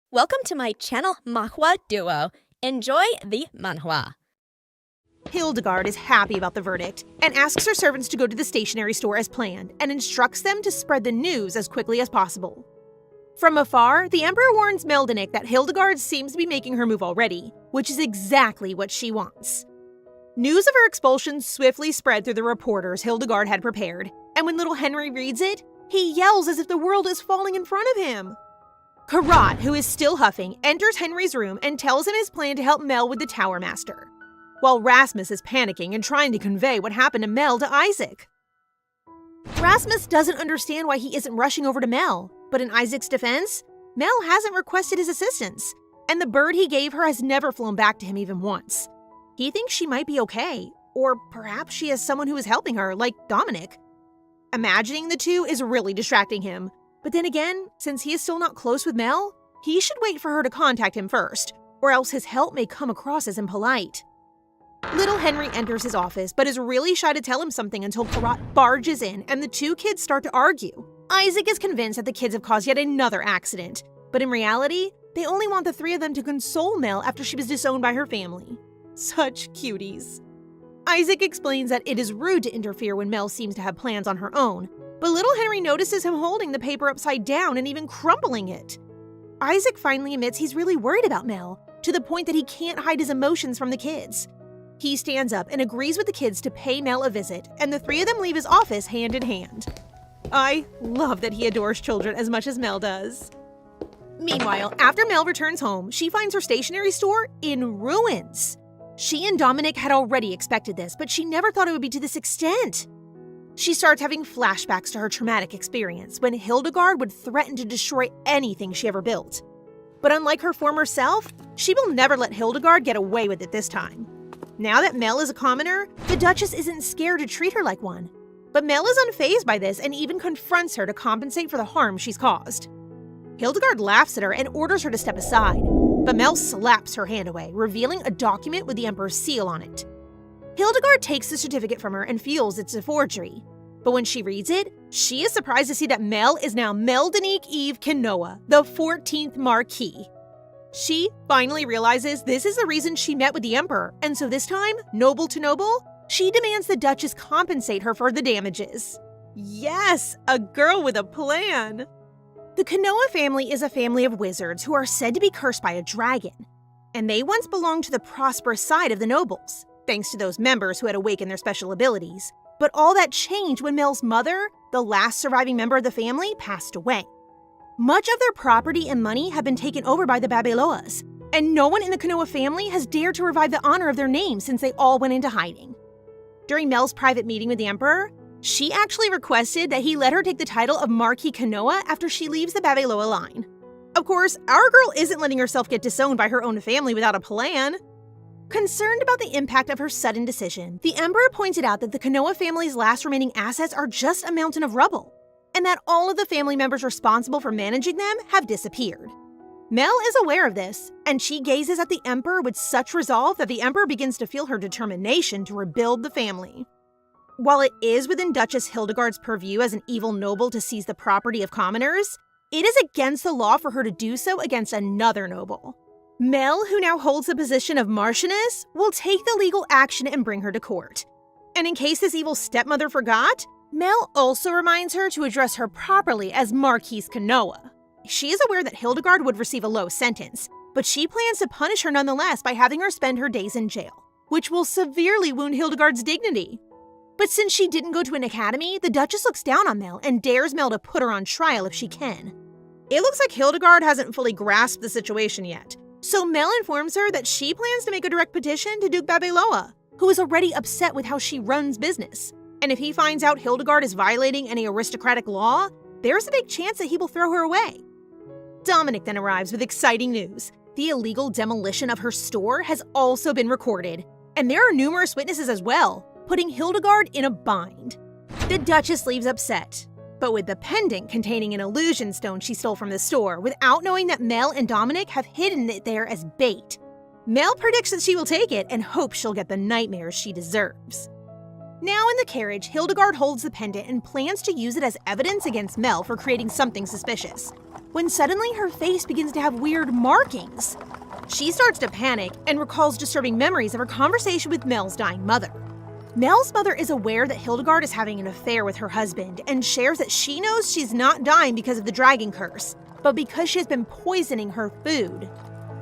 Welcome to my channel Manhwa Duo. Enjoy the manhwa. Hildegard is happy about the verdict and asks her servants to go to the stationery store as planned and instructs them to spread the news as quickly as possible. From afar, the Emperor warns Meldenik that Hildegard seems to be making her move already, which is exactly what she wants. News of her expulsion swiftly spread through the reporters Hildegard had prepared, and when little Henry reads it, he yells as if the world is falling in front of him. Karat, who is still huffing, enters Henry's room and tells him his plan to help Mel with the Tower Master, while Rasmus is panicking and trying to convey what happened to Mel to Isaac. Rasmus doesn't understand why he isn't rushing over to Mel, but in Isaac's defense, Mel hasn't requested his assistance, and the bird he gave her has never flown back to him even once. He thinks she might be okay, or perhaps she has someone who is helping her, like Dominic. Imagining the two is really distracting him, but then again, since he is still not close with Mel, he should wait for her to contact him first, or else his help may come across as impolite. Little Henry enters his office, but is really shy to tell him something until Karat barges in and the two kids start to argue. Isaac is convinced that the kids have caused yet another accident, but in reality, they only want the three of them to console Mel after she was disowned by her family. Such cuties. Isaac explains that it is rude to interfere when Mel seems to have plans on her own, but little Henry notices him holding the paper upside down and even crumpling it. Isaac finally admits he's really worried about Mel, to the point that he can't hide his emotions from the kids. He stands up and agrees with the kids to pay Mel a visit, and the three of them leave his office hand in hand. I love that he adores children as much as Mel does. Meanwhile, after Mel returns home, she finds her stationery store in ruins. She and Dominic had already expected this, but she never thought it would be to this extent. She starts having flashbacks to her traumatic experience when Hildegard would threaten to destroy anything she ever built. But unlike her former self, she will never let Hildegard get away with it this time. Now that Mel is a commoner, the Duchess isn't scared to treat her like one. But Mel is unfazed by this and even confronts her to compensate for the harm she's caused. Hildegard laughs at her and orders her to step aside, but Mel slaps her hand away, revealing a document with the Emperor's seal on it. Hildegard takes the certificate from her and feels it's a forgery. But when she reads it, she is surprised to see that Mel is now Meldenik Eve Kinoa, the 14th Marquis. She finally realizes this is the reason she met with the Emperor, and so this time, noble to noble, she demands the Duchess compensate her for the damages. Yes, a girl with a plan! The Kinoa family is a family of wizards who are said to be cursed by a dragon, and they once belonged to the prosperous side of the nobles, thanks to those members who had awakened their special abilities. But all that changed when Mel's mother, the last surviving member of the family, passed away. Much of their property and money have been taken over by the Babeloas, and no one in the Kinoa family has dared to revive the honor of their name since they all went into hiding. During Mel's private meeting with the Emperor, she actually requested that he let her take the title of Marquis Kinoa after she leaves the Babeloa line. Of course, our girl isn't letting herself get disowned by her own family without a plan. Concerned about the impact of her sudden decision, the Emperor pointed out that the Kinoa family's last remaining assets are just a mountain of rubble, and that all of the family members responsible for managing them have disappeared. Mel is aware of this, and she gazes at the Emperor with such resolve that the Emperor begins to feel her determination to rebuild the family. While it is within Duchess Hildegard's purview as an evil noble to seize the property of commoners, it is against the law for her to do so against another noble. Mel, who now holds the position of Marchioness, will take the legal action and bring her to court. And in case this evil stepmother forgot, Mel also reminds her to address her properly as Marquise Kinoa. She is aware that Hildegard would receive a low sentence, but she plans to punish her nonetheless by having her spend her days in jail, which will severely wound Hildegard's dignity. But since she didn't go to an academy, the Duchess looks down on Mel and dares Mel to put her on trial if she can. It looks like Hildegard hasn't fully grasped the situation yet, so Mel informs her that she plans to make a direct petition to Duke Babeloa, who is already upset with how she runs business. And if he finds out Hildegard is violating any aristocratic law, there's a big chance that he will throw her away. Dominic then arrives with exciting news. The illegal demolition of her store has also been recorded, and there are numerous witnesses as well, putting Hildegard in a bind. The Duchess leaves upset, but with the pendant containing an illusion stone she stole from the store, without knowing that Mel and Dominic have hidden it there as bait. Mel predicts that she will take it and hopes she'll get the nightmares she deserves. Now in the carriage, Hildegard holds the pendant and plans to use it as evidence against Mel for creating something suspicious. when suddenly her face begins to have weird markings. She starts to panic and recalls disturbing memories of her conversation with Mel's dying mother. Mel's mother is aware that Hildegard is having an affair with her husband and shares that she knows she's not dying because of the dragon curse, but because she has been poisoning her food.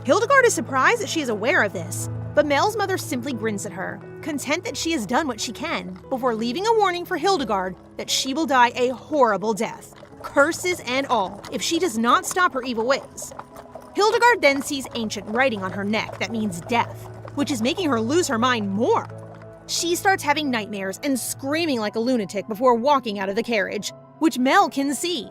Hildegard is surprised that she is aware of this, but Mel's mother simply grins at her, content that she has done what she can, before leaving a warning for Hildegard that she will die a horrible death, curses and all, if she does not stop her evil ways. Hildegard then sees ancient writing on her neck that means death, which is making her lose her mind more. She starts having nightmares and screaming like a lunatic before walking out of the carriage, which Mel can see.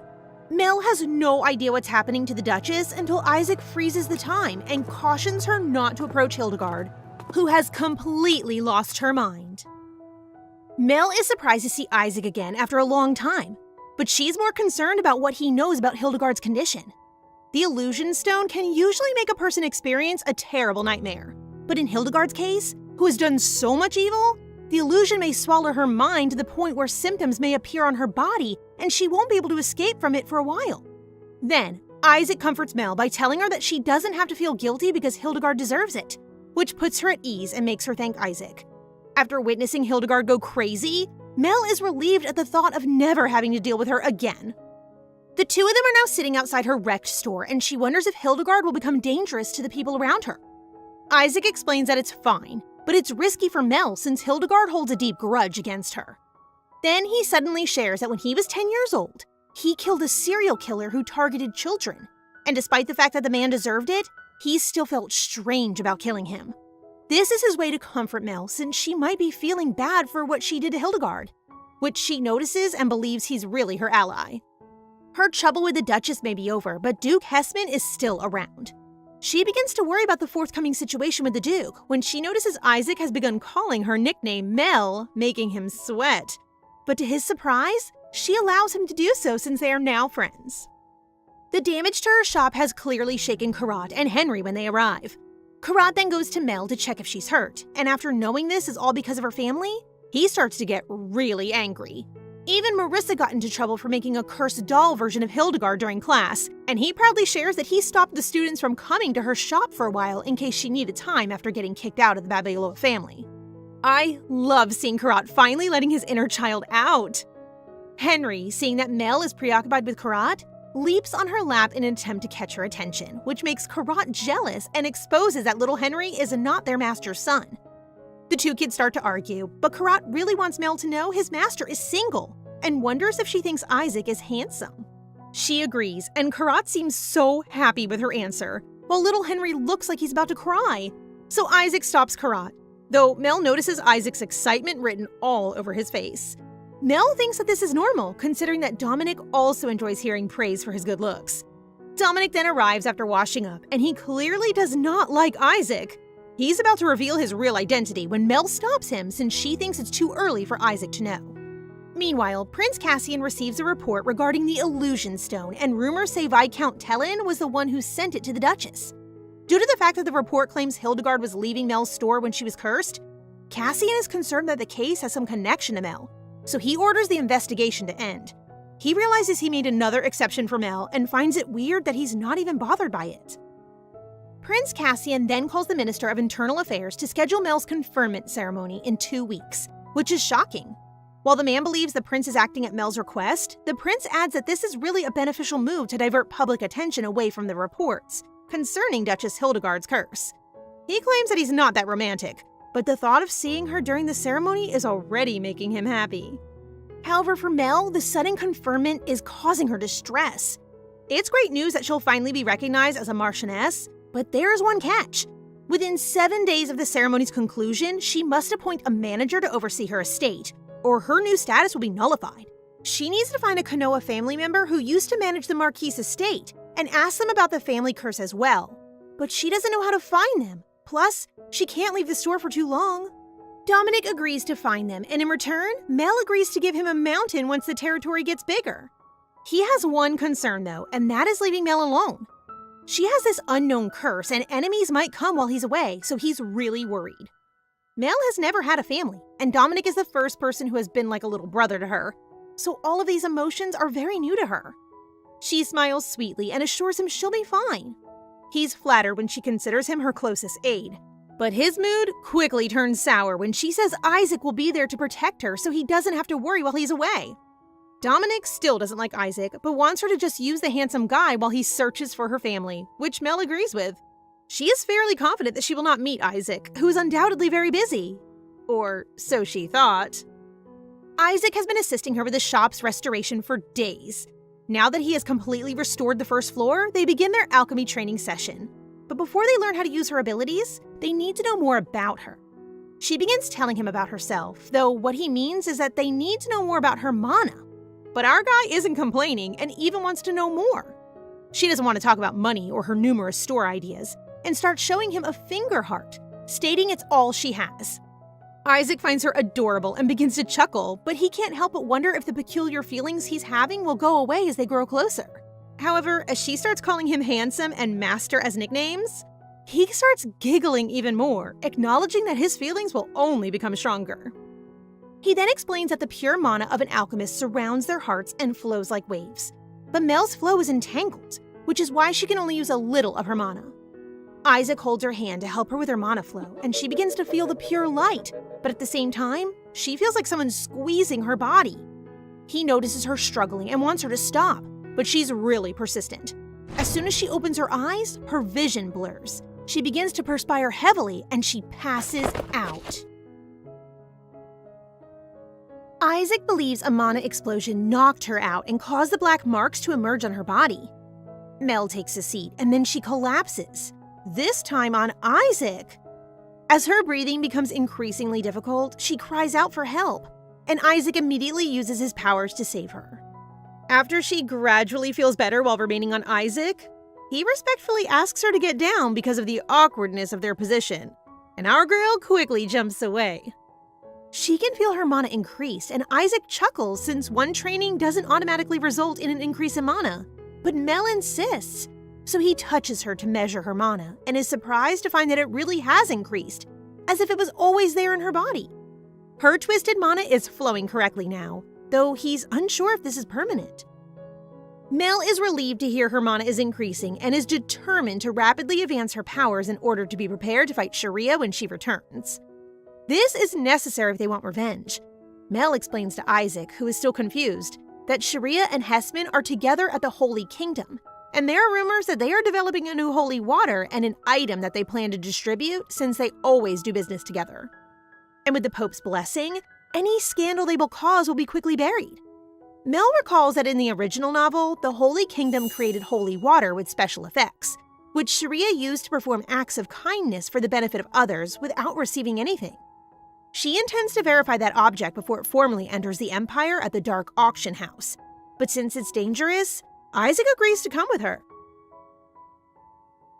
Mel has no idea what's happening to the Duchess until Isaac freezes the time and cautions her not to approach Hildegard, who has completely lost her mind. Mel is surprised to see Isaac again after a long time, but she's more concerned about what he knows about Hildegard's condition. The illusion stone can usually make a person experience a terrible nightmare, but in Hildegard's case, who has done so much evil, the illusion may swallow her mind to the point where symptoms may appear on her body and she won't be able to escape from it for a while. Then, Isaac comforts Mel by telling her that she doesn't have to feel guilty because Hildegard deserves it, which puts her at ease and makes her thank Isaac. After witnessing Hildegard go crazy, Mel is relieved at the thought of never having to deal with her again. The two of them are now sitting outside her wrecked store, and she wonders if Hildegard will become dangerous to the people around her. Isaac explains that it's fine, but it's risky for Mel since Hildegard holds a deep grudge against her. Then he suddenly shares that when he was 10 years old, he killed a serial killer who targeted children, and despite the fact that the man deserved it, he still felt strange about killing him. This is his way to comfort Mel since she might be feeling bad for what she did to Hildegard, which she notices and believes he's really her ally. Her trouble with the Duchess may be over, but Duke Hessman is still around. She begins to worry about the forthcoming situation with the Duke when she notices Isaac has begun calling her nickname Mel, making him sweat. But to his surprise, she allows him to do so since they are now friends. The damage to her shop has clearly shaken Karat and Henry when they arrive. Karat then goes to Mel to check if she's hurt, and after knowing this is all because of her family, he starts to get really angry. Even Marissa got into trouble for making a cursed doll version of Hildegard during class, and he proudly shares that he stopped the students from coming to her shop for a while in case she needed time after getting kicked out of the Babylon family. I love seeing Karat finally letting his inner child out. Henry, seeing that Mel is preoccupied with Karat, leaps on her lap in an attempt to catch her attention, which makes Karat jealous and exposes that little Henry is not their master's son. The two kids start to argue, but Karat really wants Mel to know his master is single and wonders if she thinks Isaac is handsome. She agrees, and Karat seems so happy with her answer, while little Henry looks like he's about to cry. So Isaac stops Karat, though Mel notices Isaac's excitement written all over his face. Mel thinks that this is normal, considering that Dominic also enjoys hearing praise for his good looks. Dominic then arrives after washing up, and he clearly does not like Isaac. He's about to reveal his real identity when Mel stops him since she thinks it's too early for Isaac to know. Meanwhile, Prince Cassian receives a report regarding the illusion stone, and rumors say Viscount Tellin was the one who sent it to the Duchess. Due to the fact that the report claims Hildegard was leaving Mel's store when she was cursed, Cassian is concerned that the case has some connection to Mel, so he orders the investigation to end. He realizes he made another exception for Mel and finds it weird that he's not even bothered by it. Prince Cassian then calls the Minister of Internal Affairs to schedule Mel's conferment ceremony in 2 weeks, which is shocking. While the man believes the prince is acting at Mel's request, the prince adds that this is really a beneficial move to divert public attention away from the reports concerning Duchess Hildegard's curse. He claims that he's not that romantic, but the thought of seeing her during the ceremony is already making him happy. However, for Mel, the sudden conferment is causing her distress. It's great news that she'll finally be recognized as a Marchioness, but there's one catch. Within 7 days of the ceremony's conclusion, she must appoint a manager to oversee her estate, or her new status will be nullified. She needs to find a Konoha family member who used to manage the Marquis' estate and ask them about the family curse as well. But she doesn't know how to find them. Plus, she can't leave the store for too long. Dominic agrees to find them, and in return, Mel agrees to give him a mountain once the territory gets bigger. He has one concern though, and that is leaving Mel alone. She has this unknown curse, and enemies might come while he's away, so he's really worried. Mel has never had a family, and Dominic is the first person who has been like a little brother to her, so all of these emotions are very new to her. She smiles sweetly and assures him she'll be fine. He's flattered when she considers him her closest aide, but his mood quickly turns sour when she says Isaac will be there to protect her so he doesn't have to worry while he's away. Dominic still doesn't like Isaac, but wants her to just use the handsome guy while he searches for her family, which Mel agrees with. She is fairly confident that she will not meet Isaac, who is undoubtedly very busy. Or so she thought. Isaac has been assisting her with the shop's restoration for days. Now that he has completely restored the first floor, they begin their alchemy training session. But before they learn how to use her abilities, they need to know more about her. She begins telling him about herself, though what he means is that they need to know more about her mana. But our guy isn't complaining and even wants to know more. She doesn't want to talk about money or her numerous store ideas, and starts showing him a finger heart, stating it's all she has. Isaac finds her adorable and begins to chuckle, but he can't help but wonder if the peculiar feelings he's having will go away as they grow closer. However, as she starts calling him handsome and master as nicknames, he starts giggling even more, acknowledging that his feelings will only become stronger. He then explains that the pure mana of an alchemist surrounds their hearts and flows like waves. But Mel's flow is entangled, which is why she can only use a little of her mana. Isaac holds her hand to help her with her mana flow, and she begins to feel the pure light, but at the same time, she feels like someone's squeezing her body. He notices her struggling and wants her to stop, but she's really persistent. As soon as she opens her eyes, her vision blurs. She begins to perspire heavily, and she passes out. Isaac believes a mana explosion knocked her out and caused the black marks to emerge on her body. Mel takes a seat, and then she collapses. This time on Isaac. As her breathing becomes increasingly difficult, she cries out for help, and Isaac immediately uses his powers to save her. After she gradually feels better while remaining on Isaac, he respectfully asks her to get down because of the awkwardness of their position, and our girl quickly jumps away. She can feel her mana increase, and Isaac chuckles since one training doesn't automatically result in an increase in mana, but Mel insists. So he touches her to measure her mana and is surprised to find that it really has increased, as if it was always there in her body. Her twisted mana is flowing correctly now, though he's unsure if this is permanent. Mel is relieved to hear her mana is increasing and is determined to rapidly advance her powers in order to be prepared to fight Sharia when she returns. This is necessary if they want revenge. Mel explains to Isaac, who is still confused, that Sharia and Hesman are together at the Holy Kingdom, and there are rumors that they are developing a new holy water and an item that they plan to distribute since they always do business together. And with the Pope's blessing, any scandal they will cause will be quickly buried. Mel recalls that in the original novel, the Holy Kingdom created holy water with special effects, which Sharia used to perform acts of kindness for the benefit of others without receiving anything. She intends to verify that object before it formally enters the Empire at the Dark Auction House, but since it's dangerous, Isaac agrees to come with her.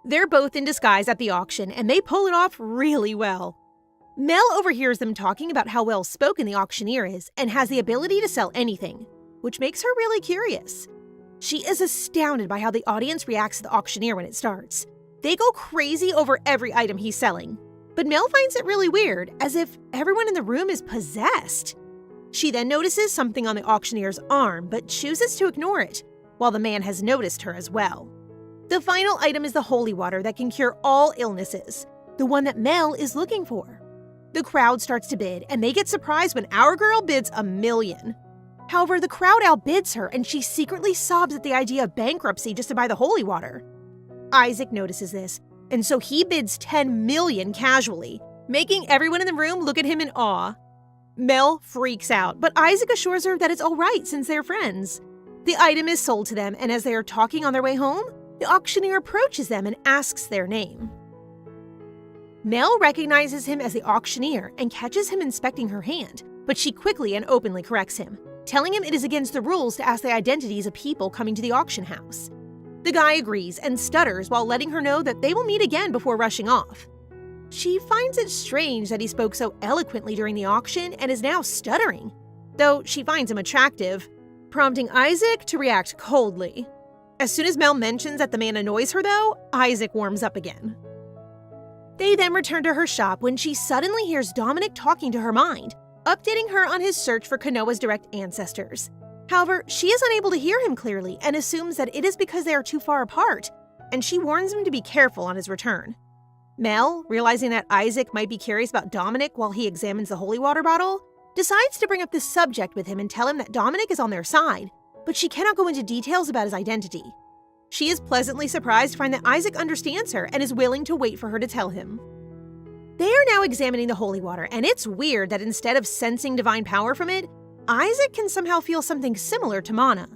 They're both in disguise at the auction, and they pull it off really well. Mel overhears them talking about how well-spoken the auctioneer is and has the ability to sell anything, which makes her really curious. She is astounded by how the audience reacts to the auctioneer when it starts. They go crazy over every item he's selling, but Mel finds it really weird, as if everyone in the room is possessed. She then notices something on the auctioneer's arm, but chooses to ignore it, while the man has noticed her as well. The final item is the holy water that can cure all illnesses, the one that Mel is looking for. The crowd starts to bid, and they get surprised when our girl bids $1 million. However, the crowd outbids her, and she secretly sobs at the idea of bankruptcy just to buy the holy water. Isaac notices this, and so he bids $10 million casually, making everyone in the room look at him in awe. Mel freaks out, but Isaac assures her that it's all right since they're friends. The item is sold to them, and as they are talking on their way home, the auctioneer approaches them and asks their name. Mel recognizes him as the auctioneer and catches him inspecting her hand, but she quickly and openly corrects him, telling him it is against the rules to ask the identities of people coming to the auction house. The guy agrees and stutters while letting her know that they will meet again before rushing off. She finds it strange that he spoke so eloquently during the auction and is now stuttering, though she finds him attractive, prompting Isaac to react coldly. As soon as Mel mentions that the man annoys her, though, Isaac warms up again. They then return to her shop when she suddenly hears Dominic talking to her mind, updating her on his search for Kanoa's direct ancestors. However, she is unable to hear him clearly and assumes that it is because they are too far apart, and she warns him to be careful on his return. Mel, realizing that Isaac might be curious about Dominic while he examines the holy water bottle, decides to bring up this subject with him and tell him that Dominic is on their side, but she cannot go into details about his identity. She is pleasantly surprised to find that Isaac understands her and is willing to wait for her to tell him. They are now examining the holy water, and it's weird that instead of sensing divine power from it, Isaac can somehow feel something similar to Mana.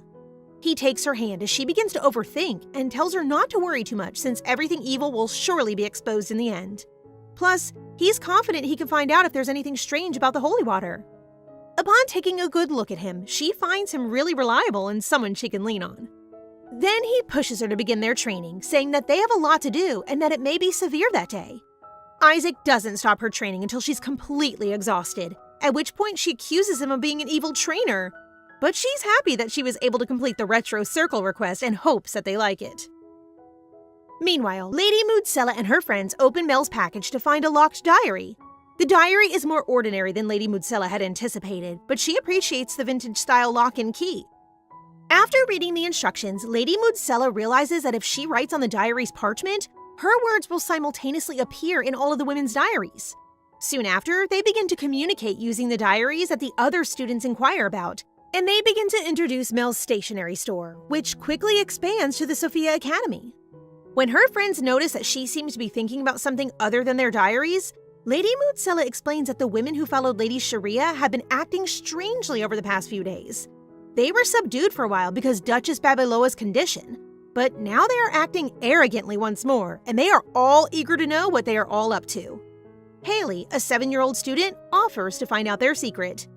He takes her hand as she begins to overthink and tells her not to worry too much since everything evil will surely be exposed in the end. Plus, he's confident he can find out if there's anything strange about the holy water. Upon taking a good look at him, she finds him really reliable and someone she can lean on. Then he pushes her to begin their training, saying that they have a lot to do and that it may be severe that day. Isaac doesn't stop her training until she's completely exhausted, at which point she accuses him of being an evil trainer. But she's happy that she was able to complete the retro circle request and hopes that they like it. Meanwhile, Lady Moodsella and her friends open Mel's package to find a locked diary. The diary is more ordinary than Lady Moodsella had anticipated, but she appreciates the vintage-style lock and key. After reading the instructions, Lady Moodsella realizes that if she writes on the diary's parchment, her words will simultaneously appear in all of the women's diaries. Soon after, they begin to communicate using the diaries that the other students inquire about, and they begin to introduce Mel's stationery store, which quickly expands to the Sophia Academy. When her friends notice that she seems to be thinking about something other than their diaries, Lady Moodsella explains that the women who followed Lady Sharia have been acting strangely over the past few days. They were subdued for a while because Duchess Babiloa's condition, but now they are acting arrogantly once more, and they are all eager to know what they are all up to. Haley, a 7-year-old student, offers to find out their secret.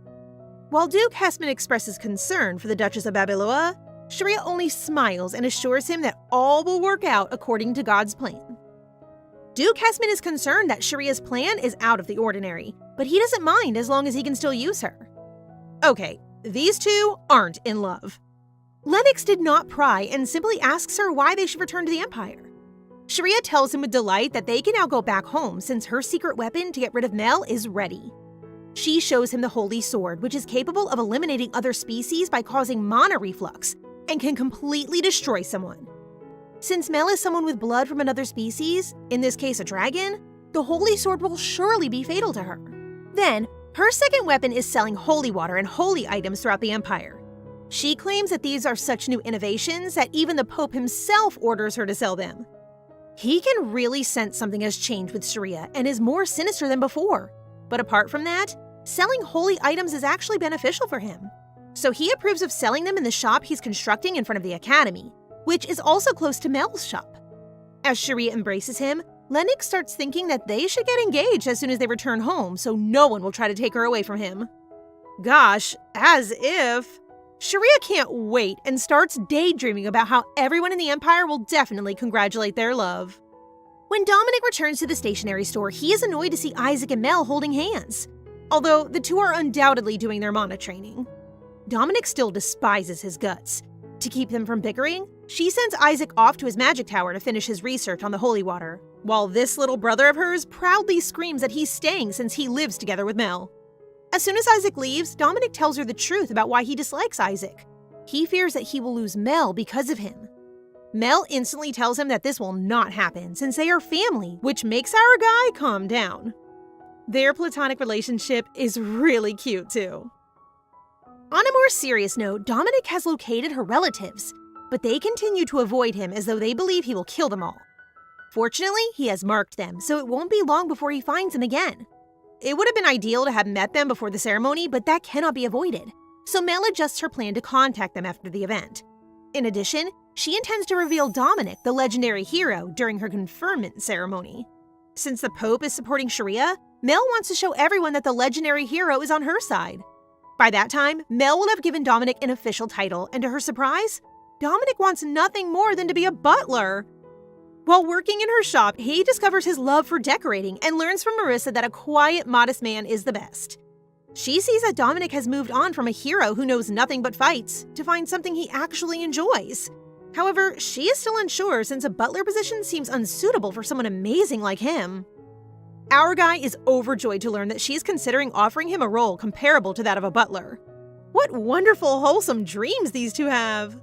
While Duke Hesman expresses concern for the Duchess of Babiloa, Sharia only smiles and assures him that all will work out according to God's plan. Duke Hesman is concerned that Sharia's plan is out of the ordinary, but he doesn't mind as long as he can still use her. Okay, these two aren't in love. Lennox did not pry and simply asks her why they should return to the Empire. Sharia tells him with delight that they can now go back home since her secret weapon to get rid of Mel is ready. She shows him the Holy Sword, which is capable of eliminating other species by causing mana reflux and can completely destroy someone. Since Mel is someone with blood from another species, in this case a dragon, the Holy Sword will surely be fatal to her. Then, her second weapon is selling holy water and holy items throughout the Empire. She claims that these are such new innovations that even the Pope himself orders her to sell them. He can really sense something has changed with Sharia and is more sinister than before. But apart from that, selling holy items is actually beneficial for him. So he approves of selling them in the shop he's constructing in front of the Academy, which is also close to Mel's shop. As Sharia embraces him, Lennox starts thinking that they should get engaged as soon as they return home so no one will try to take her away from him. Gosh, as if. Sharia can't wait and starts daydreaming about how everyone in the Empire will definitely congratulate their love. When Dominic returns to the stationery store, he is annoyed to see Isaac and Mel holding hands, although the two are undoubtedly doing their mana training. Dominic still despises his guts. To keep them from bickering, she sends Isaac off to his magic tower to finish his research on the holy water, while this little brother of hers proudly screams that he's staying since he lives together with Mel. As soon as Isaac leaves, Dominic tells her the truth about why he dislikes Isaac. He fears that he will lose Mel because of him. Mel instantly tells him that this will not happen since they are family, which makes our guy calm down. Their platonic relationship is really cute too. On a more serious note, Dominic has located her relatives, but they continue to avoid him as though they believe he will kill them all. Fortunately, he has marked them, so it won't be long before he finds them again. It would have been ideal to have met them before the ceremony, but that cannot be avoided, so Mel adjusts her plan to contact them after the event. In addition, she intends to reveal Dominic, the legendary hero, during her conferment ceremony. Since the Pope is supporting Sharia, Mel wants to show everyone that the legendary hero is on her side. By that time, Mel will have given Dominic an official title, and to her surprise, Dominic wants nothing more than to be a butler. While working in her shop, he discovers his love for decorating and learns from Marissa that a quiet, modest man is the best. She sees that Dominic has moved on from a hero who knows nothing but fights to find something he actually enjoys. However, she is still unsure since a butler position seems unsuitable for someone amazing like him. Our guy is overjoyed to learn that she is considering offering him a role comparable to that of a butler. What wonderful, wholesome dreams these two have!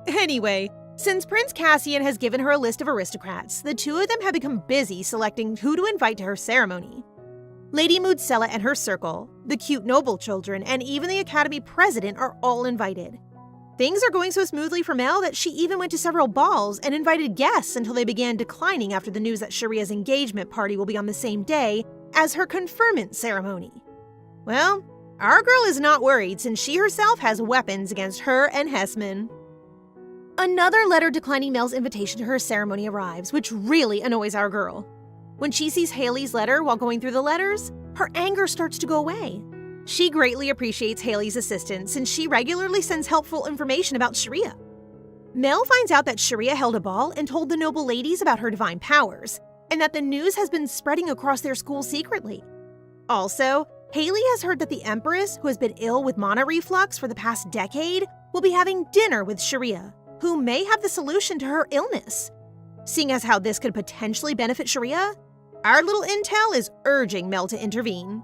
Anyway, since Prince Cassian has given her a list of aristocrats, the two of them have become busy selecting who to invite to her ceremony. Lady Moodsella and her circle, the cute noble children, and even the Academy president are all invited. Things are going so smoothly for Mel that she even went to several balls and invited guests until they began declining after the news that Sharia's engagement party will be on the same day as her conferment ceremony. Well, our girl is not worried since she herself has weapons against her and Hesman. Another letter declining Mel's invitation to her ceremony arrives, which really annoys our girl. When she sees Haley's letter while going through the letters, her anger starts to go away. She greatly appreciates Haley's assistance since she regularly sends helpful information about Sharia. Mel finds out that Sharia held a ball and told the noble ladies about her divine powers, and that the news has been spreading across their school secretly. Also, Haley has heard that the Empress, who has been ill with mana reflux for the past decade, will be having dinner with Sharia, who may have the solution to her illness. Seeing as how this could potentially benefit Sharia, our little intel is urging Mel to intervene.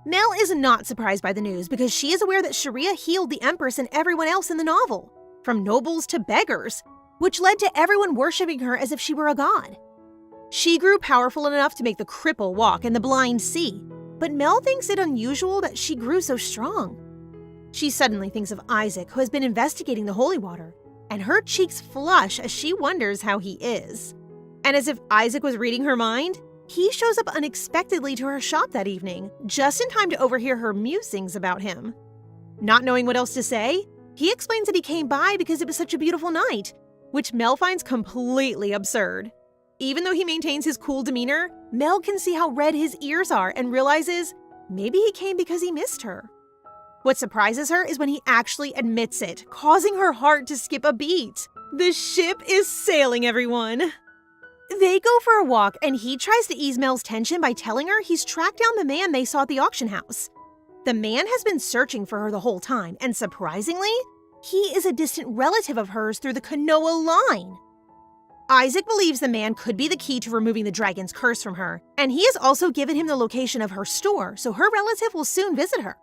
Mel is not surprised by the news because she is aware that Sharia healed the Empress and everyone else in the novel, from nobles to beggars, which led to everyone worshipping her as if she were a god. She grew powerful enough to make the cripple walk and the blind see, but Mel thinks it unusual that she grew so strong. She suddenly thinks of Isaac, who has been investigating the holy water, and her cheeks flush as she wonders how he is. And as if Isaac was reading her mind, he shows up unexpectedly to her shop that evening, just in time to overhear her musings about him. Not knowing what else to say, he explains that he came by because it was such a beautiful night, which Mel finds completely absurd. Even though he maintains his cool demeanor, Mel can see how red his ears are and realizes maybe he came because he missed her. What surprises her is when he actually admits it, causing her heart to skip a beat. The ship is sailing, everyone! They go for a walk, and he tries to ease Mel's tension by telling her he's tracked down the man they saw at the auction house. The man has been searching for her the whole time, and surprisingly, he is a distant relative of hers through the Kanoa line. Isaac believes the man could be the key to removing the dragon's curse from her, and he has also given him the location of her store, so her relative will soon visit her.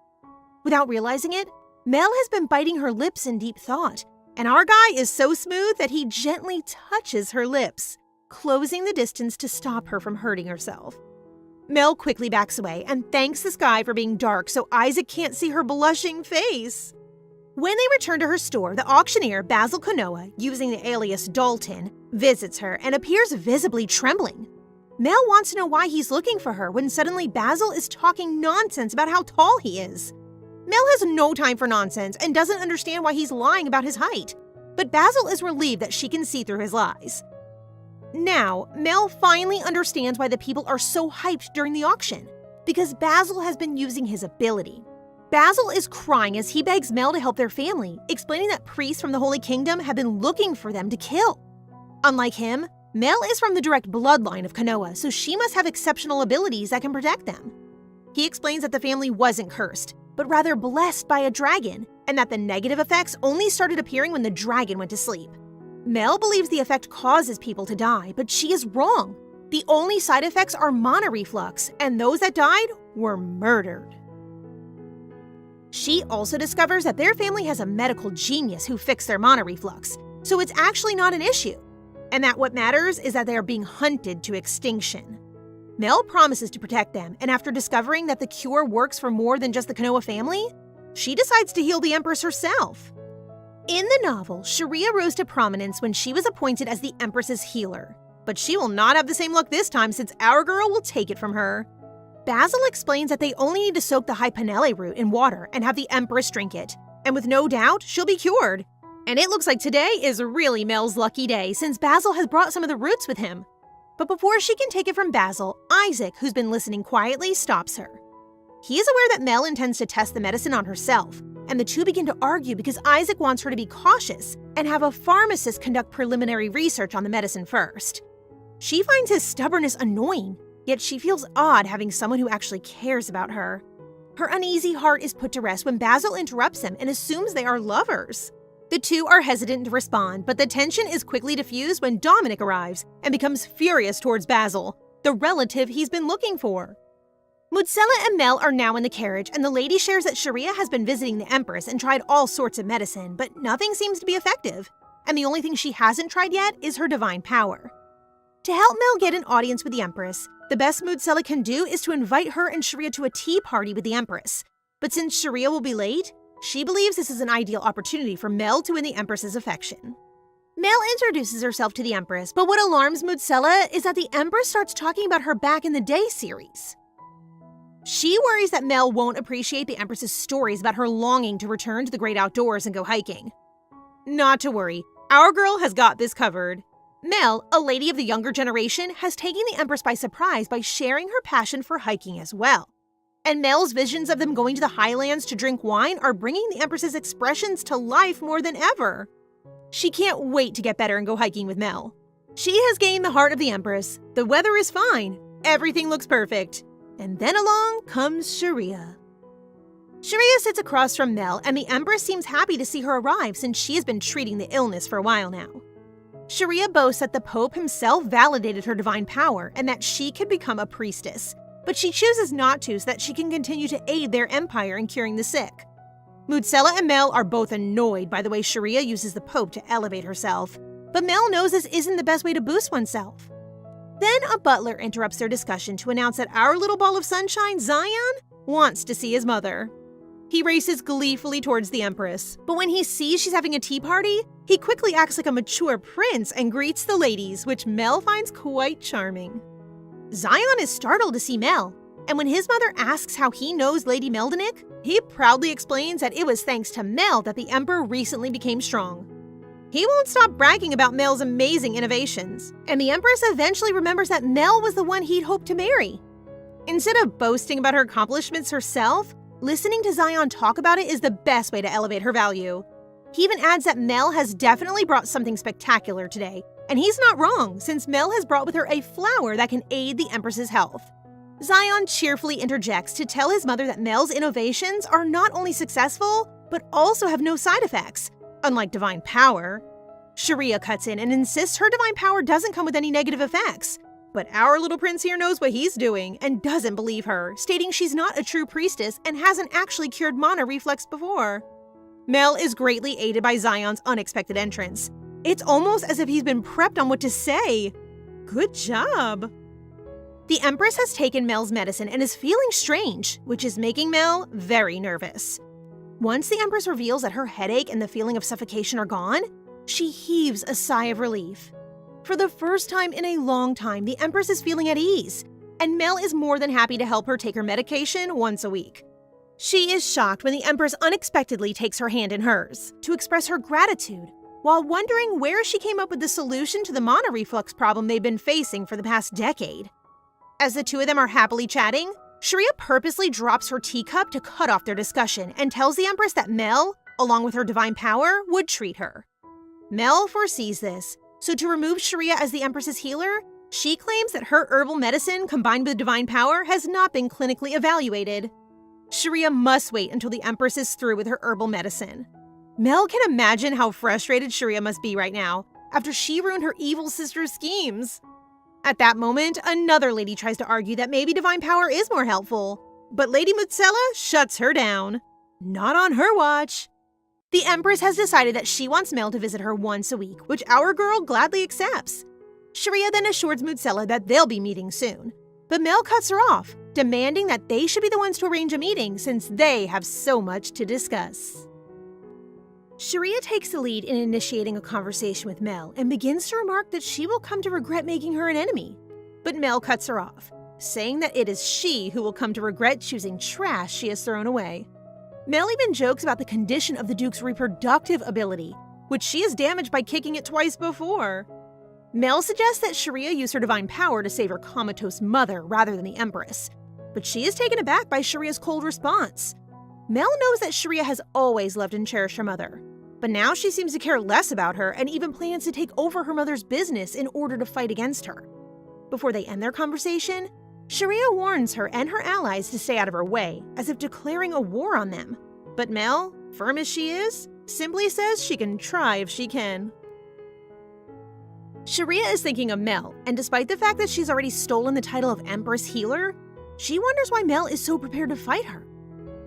Without realizing it, Mel has been biting her lips in deep thought, and our guy is so smooth that he gently touches her lips, closing the distance to stop her from hurting herself. Mel quickly backs away and thanks the sky for being dark so Isaac can't see her blushing face. When they return to her store, the auctioneer, Basil Kanoa, using the alias Dalton, visits her and appears visibly trembling. Mel wants to know why he's looking for her when suddenly Basil is talking nonsense about how tall he is. Mel has no time for nonsense and doesn't understand why he's lying about his height, but Basil is relieved that she can see through his lies. Now, Mel finally understands why the people are so hyped during the auction, because Basil has been using his ability. Basil is crying as he begs Mel to help their family, explaining that priests from the Holy Kingdom have been looking for them to kill. Unlike him, Mel is from the direct bloodline of Kanoa, so she must have exceptional abilities that can protect them. He explains that the family wasn't cursed, but rather blessed by a dragon, and that the negative effects only started appearing when the dragon went to sleep. Mel believes the effect causes people to die, but she is wrong. The only side effects are mana reflux, and those that died were murdered. She also discovers that their family has a medical genius who fixed their mana reflux, so it's actually not an issue, and that what matters is that they are being hunted to extinction. Mel promises to protect them, and after discovering that the cure works for more than just the Kanoa family, she decides to heal the Empress herself. In the novel, Sharia rose to prominence when she was appointed as the Empress's healer, but she will not have the same luck this time since our girl will take it from her. Basil explains that they only need to soak the Hypanele root in water and have the Empress drink it, and with no doubt, she'll be cured. And it looks like today is really Mel's lucky day since Basil has brought some of the roots with him. But before she can take it from Basil, Isaac, who's been listening quietly, stops her. He is aware that Mel intends to test the medicine on herself, and the two begin to argue because Isaac wants her to be cautious and have a pharmacist conduct preliminary research on the medicine first. She finds his stubbornness annoying, yet she feels odd having someone who actually cares about her. Her uneasy heart is put to rest when Basil interrupts him and assumes they are lovers. The two are hesitant to respond, but the tension is quickly diffused when Dominic arrives and becomes furious towards Basil, the relative he's been looking for. Mudsella and Mel are now in the carriage, and the lady shares that Sharia has been visiting the Empress and tried all sorts of medicine, but nothing seems to be effective. And the only thing she hasn't tried yet is her divine power. To help Mel get an audience with the Empress, the best Mudsella can do is to invite her and Sharia to a tea party with the Empress. But since Sharia will be late, she believes this is an ideal opportunity for Mel to win the Empress's affection. Mel introduces herself to the Empress, but what alarms Mudsella is that the Empress starts talking about her Back in the Day series. She worries that Mel won't appreciate the Empress's stories about her longing to return to the great outdoors and go hiking. Not to worry, our girl has got this covered. Mel, a lady of the younger generation, has taken the Empress by surprise by sharing her passion for hiking as well. And Mel's visions of them going to the highlands to drink wine are bringing the Empress's expressions to life more than ever. She can't wait to get better and go hiking with Mel. She has gained the heart of the Empress. The weather is fine. Everything looks perfect. And then along comes Sharia. Sharia sits across from Mel, and the Empress seems happy to see her arrive since she has been treating the illness for a while now. Sharia boasts that the Pope himself validated her divine power and that she could become a priestess, but she chooses not to so that she can continue to aid their empire in curing the sick. Mudsella and Mel are both annoyed by the way Sharia uses the Pope to elevate herself, but Mel knows this isn't the best way to boost oneself. Then a butler interrupts their discussion to announce that our little ball of sunshine, Zion, wants to see his mother. He races gleefully towards the Empress, but when he sees she's having a tea party, he quickly acts like a mature prince and greets the ladies, which Mel finds quite charming. Zion is startled to see Mel, and when his mother asks how he knows Lady Meldenik, he proudly explains that it was thanks to Mel that the Emperor recently became strong. He won't stop bragging about Mel's amazing innovations, and the Empress eventually remembers that Mel was the one he'd hoped to marry. Instead of boasting about her accomplishments herself, listening to Zion talk about it is the best way to elevate her value. He even adds that Mel has definitely brought something spectacular today, and he's not wrong since Mel has brought with her a flower that can aid the Empress's health. Zion cheerfully interjects to tell his mother that Mel's innovations are not only successful, but also have no side effects. Unlike divine power, Sharia cuts in and insists her divine power doesn't come with any negative effects. But our little prince here knows what he's doing and doesn't believe her, stating she's not a true priestess and hasn't actually cured mana reflux before. Mel is greatly aided by Zion's unexpected entrance. It's almost as if he's been prepped on what to say. Good job. The Empress has taken Mel's medicine and is feeling strange, which is making Mel very nervous. Once the Empress reveals that her headache and the feeling of suffocation are gone, she heaves a sigh of relief. For the first time in a long time, the Empress is feeling at ease, and Mel is more than happy to help her take her medication once a week. She is shocked when the Empress unexpectedly takes her hand in hers to express her gratitude, while wondering where she came up with the solution to the mana reflux problem they've been facing for the past decade. As the two of them are happily chatting, Sharia purposely drops her teacup to cut off their discussion and tells the Empress that Mel, along with her divine power, would treat her. Mel foresees this, so to remove Sharia as the Empress's healer, she claims that her herbal medicine combined with divine power has not been clinically evaluated. Sharia must wait until the Empress is through with her herbal medicine. Mel can imagine how frustrated Sharia must be right now after she ruined her evil sister's schemes. At that moment, another lady tries to argue that maybe divine power is more helpful, but Lady Mudsella shuts her down. Not on her watch. The Empress has decided that she wants Mel to visit her once a week, which our girl gladly accepts. Sharia then assures Mudsella that they'll be meeting soon, but Mel cuts her off, demanding that they should be the ones to arrange a meeting since they have so much to discuss. Sharia takes the lead in initiating a conversation with Mel and begins to remark that she will come to regret making her an enemy. But Mel cuts her off, saying that it is she who will come to regret choosing trash she has thrown away. Mel even jokes about the condition of the Duke's reproductive ability, which she has damaged by kicking it twice before. Mel suggests that Sharia use her divine power to save her comatose mother rather than the Empress, but she is taken aback by Sharia's cold response. Mel knows that Sharia has always loved and cherished her mother, but now she seems to care less about her and even plans to take over her mother's business in order to fight against her. Before they end their conversation, Sharia warns her and her allies to stay out of her way, as if declaring a war on them. But Mel, firm as she is, simply says she can try if she can. Sharia is thinking of Mel, and despite the fact that she's already stolen the title of Empress Healer, She wonders why Mel is so prepared to fight her.